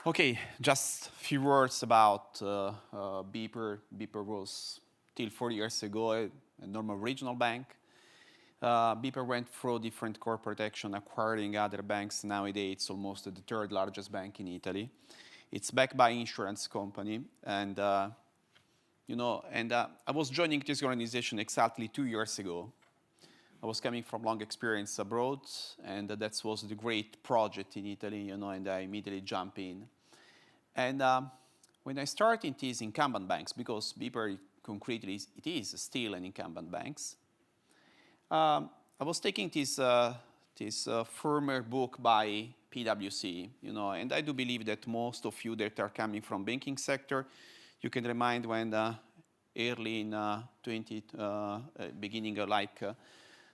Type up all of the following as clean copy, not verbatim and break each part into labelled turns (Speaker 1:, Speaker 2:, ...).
Speaker 1: Okay, just a few words about BPER. BPER was till 4 years ago a normal regional bank. BPER went through different corporate action, acquiring other banks. Nowadays, it's almost the third largest bank in Italy. It's backed by insurance company, and I was joining this organization exactly 2 years ago. I was coming from long experience abroad, and that was the great project in Italy, and I immediately jumped in. And when I started in these incumbent banks, because BPER concretely it is still an incumbent banks, I was taking this firmer book by PwC, and I do believe that most of you that are coming from banking sector, you can remind when early in beginning of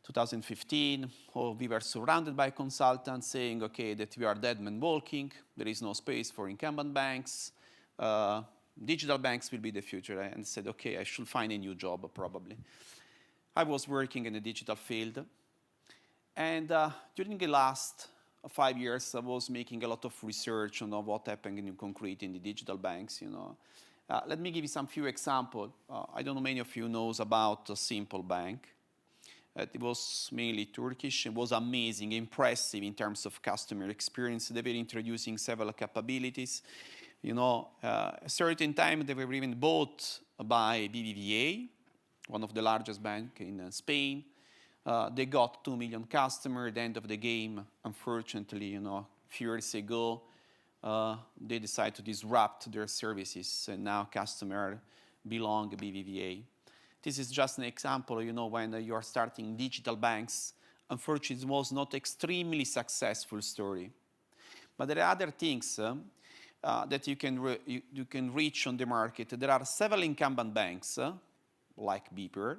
Speaker 1: 2015, we were surrounded by consultants saying, okay, that we are dead man walking, there is no space for incumbent banks, digital banks will be the future. And I said, okay, I should find a new job probably. I was working in the digital field. And during the last 5 years, I was making a lot of research on what happened in concrete in the digital banks, Let me give you some few examples. I don't know many of you knows about Simple Bank. It was mainly Turkish. It was amazing, impressive in terms of customer experience. They were introducing several capabilities. A certain time they were even bought by BBVA, one of the largest banks in Spain. They got 2 million customers. At the end of the game, unfortunately, a few years ago, they decided to disrupt their services, and now customers belong to BBVA. This is just an example, when you are starting digital banks, unfortunately, it was not extremely successful story. But there are other things that you can reach on the market. There are several incumbent banks, like BPER,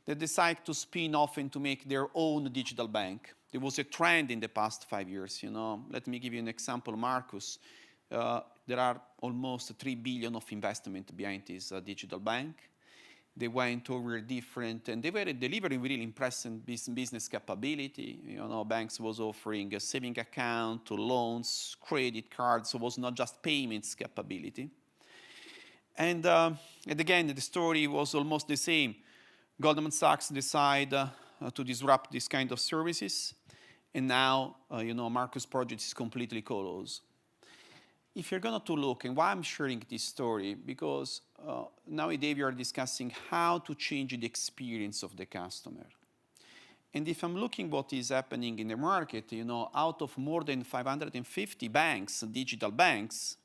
Speaker 1: that decide to spin off and to make their own digital bank. There was a trend in the past 5 years, Let me give you an example, Marcus. There are almost 3 billion of investment behind this digital bank. They went over different, and they were delivering really impressive business capability. Banks was offering a saving account, loans, credit cards, so it was not just payments capability. And again, the story was almost the same. Goldman Sachs decided to disrupt this kind of services, and now, Marcus' project is completely closed. If you're going to look, and why I'm sharing this story, because nowadays we are discussing how to change the experience of the customer. And if I'm looking what is happening in the market, out of more than 550 banks, digital banks,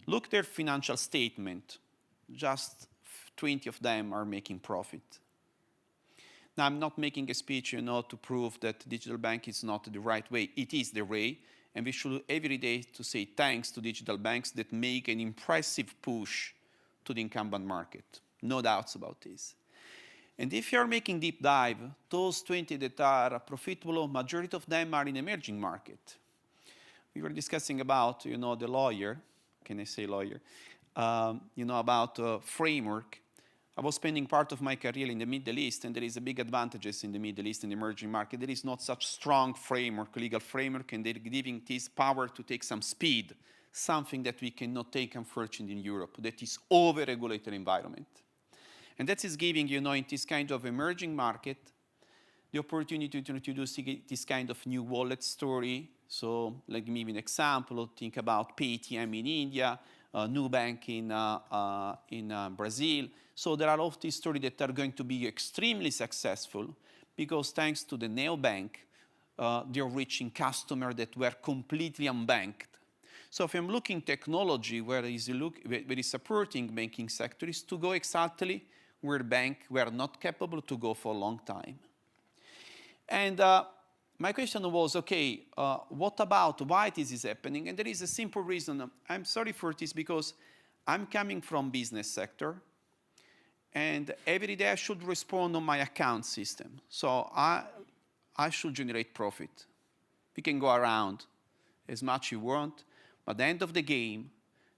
Speaker 1: look their financial statement. Just 20 of them are making profit. Now, I'm not making a speech, to prove that digital bank is not the right way. It is the way. And we should every day to say thanks to digital banks that make an impressive push to the incumbent market. No doubts about this. And if you're making deep dive, those 20 that are profitable, majority of them are in emerging market. We were discussing about, the lawyer, can I say lawyer? About framework. I was spending part of my career in the Middle East, and there is a big advantages in the Middle East and emerging market. There is not such strong framework, legal framework, and they're giving this power to take some speed, something that we cannot take, unfortunately, in Europe, that is over-regulated environment. And that is giving, in this kind of emerging market, the opportunity to introduce this kind of new wallet story. So let me give an example. Think about Paytm in India, Nubank in Brazil. So there are all of these stories that are going to be extremely successful because thanks to the neobank, they're reaching customers that were completely unbanked. So if I'm looking technology where is supporting banking sector is to go exactly where banks were not capable to go for a long time. And my question was, okay, what about why this is happening? And there is a simple reason. I'm sorry for this because I'm coming from business sector. And every day I should respond on my account system. So I should generate profit. We can go around as much as you want, but at the end of the game,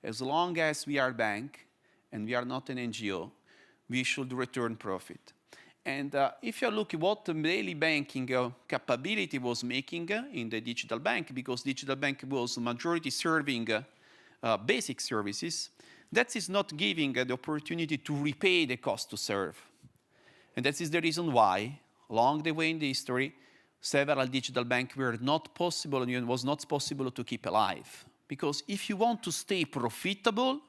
Speaker 1: as long as we are a bank and we are not an NGO, we should return profit. And if you look at what the daily banking capability was making in the digital bank, because digital bank was majority serving basic services, that is not giving the opportunity to repay the cost to serve. And that is the reason why, along the way in the history, several digital banks were not possible, and it was not possible to keep alive. Because if you want to stay profitable,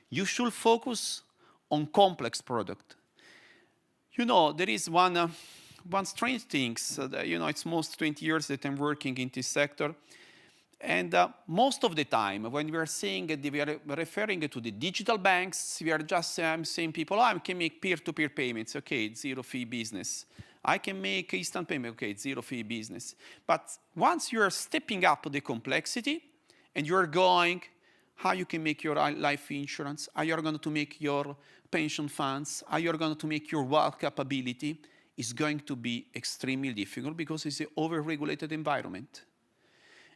Speaker 1: you should focus on complex product. You know, there is one strange thing. You know, it's most 20 years that I'm working in this sector. And most of the time, when we are saying that we are referring to the digital banks, we are just saying people, oh, I can make peer-to-peer payments. Okay, it's zero-fee business. I can make instant payment. Okay, it's zero-fee business. But once you are stepping up the complexity and you're going, how you can make your life insurance, how you're going to make your pension funds, how you're going to make your wealth capability, is going to be extremely difficult because it's an over-regulated environment.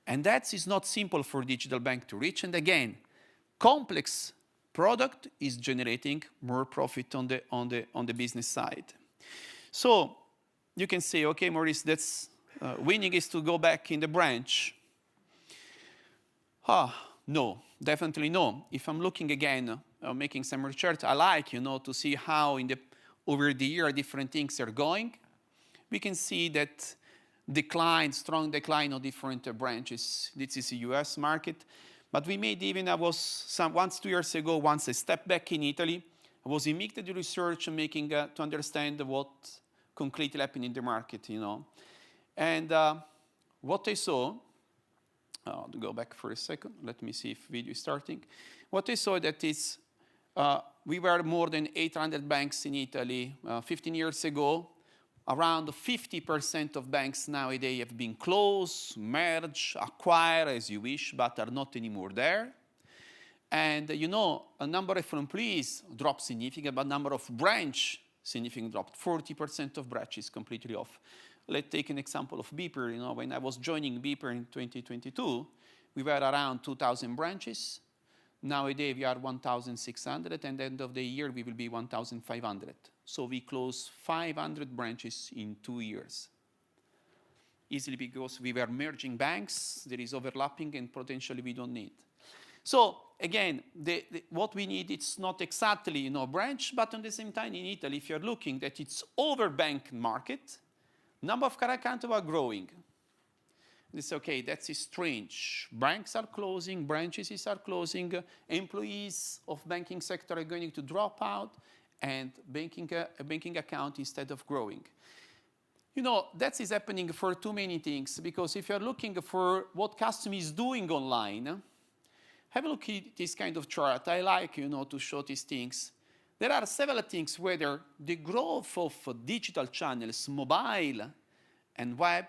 Speaker 1: And that is not simple for digital bank to reach. And again, complex product is generating more profit on the business side. So you can say, okay, Maurice, that's winning is to go back in the branch. No, definitely no. If I'm looking again, making some research, I like, to see how over the year different things are going. We can see that strong decline of different branches. This is the US market. But we made even, once 2 years ago, once a step back in Italy. I was immediately research making to understand what concretely happened in the market, And what I saw, I'll go back for a second. Let me see if video is starting. What I saw that is, we were more than 800 banks in Italy 15 years ago. Around 50% of banks nowadays have been closed, merged, acquired, as you wish, but are not anymore there. And a number of employees dropped significantly, but number of branch significantly dropped. 40% of branches completely off. Let's take an example of BPER. When I was joining BPER in 2022, we were around 2,000 branches. Nowadays, we are 1,600, and at the end of the year, we will be 1,500. So we closed 500 branches in 2 years. Easily because we were merging banks, there is overlapping, and potentially we don't need. So again, what we need, it's not exactly branch, but at the same time in Italy, if you're looking that it's over-banked market, number of current accounts are growing. It's okay, that's strange. Banks are closing, branches are closing, employees of banking sector are going to drop out, and a banking account instead of growing. That is happening for too many things, because if you're looking for what customer is doing online, have a look at this kind of chart. I like, to show these things. There are several things whether the growth of digital channels, mobile and web,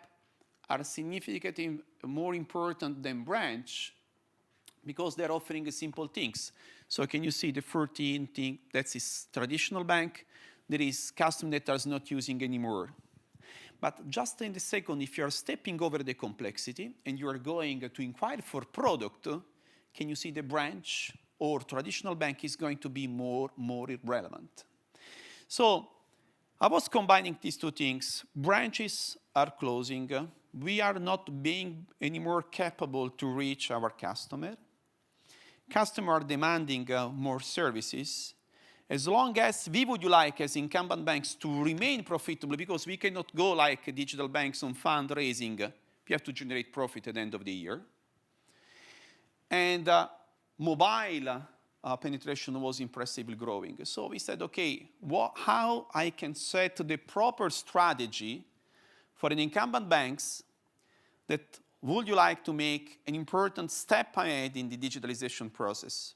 Speaker 1: are significantly more important than branch because they're offering simple things. So can you see the 14 thing? That is traditional bank. There is customer that is not using anymore. But just in a second, if you're stepping over the complexity and you are going to inquire for product, can you see the branch or traditional bank is going to be more relevant? So I was combining these two things. Branches are closing. We are not being anymore capable to reach our customer. Customers are demanding more services. As long as we would like, as incumbent banks, to remain profitable, because we cannot go like digital banks on fundraising. We have to generate profit at the end of the year. And mobile penetration was impressively growing. So we said, okay, how I can set the proper strategy for an incumbent banks that would you like to make an important step ahead in the digitalization process?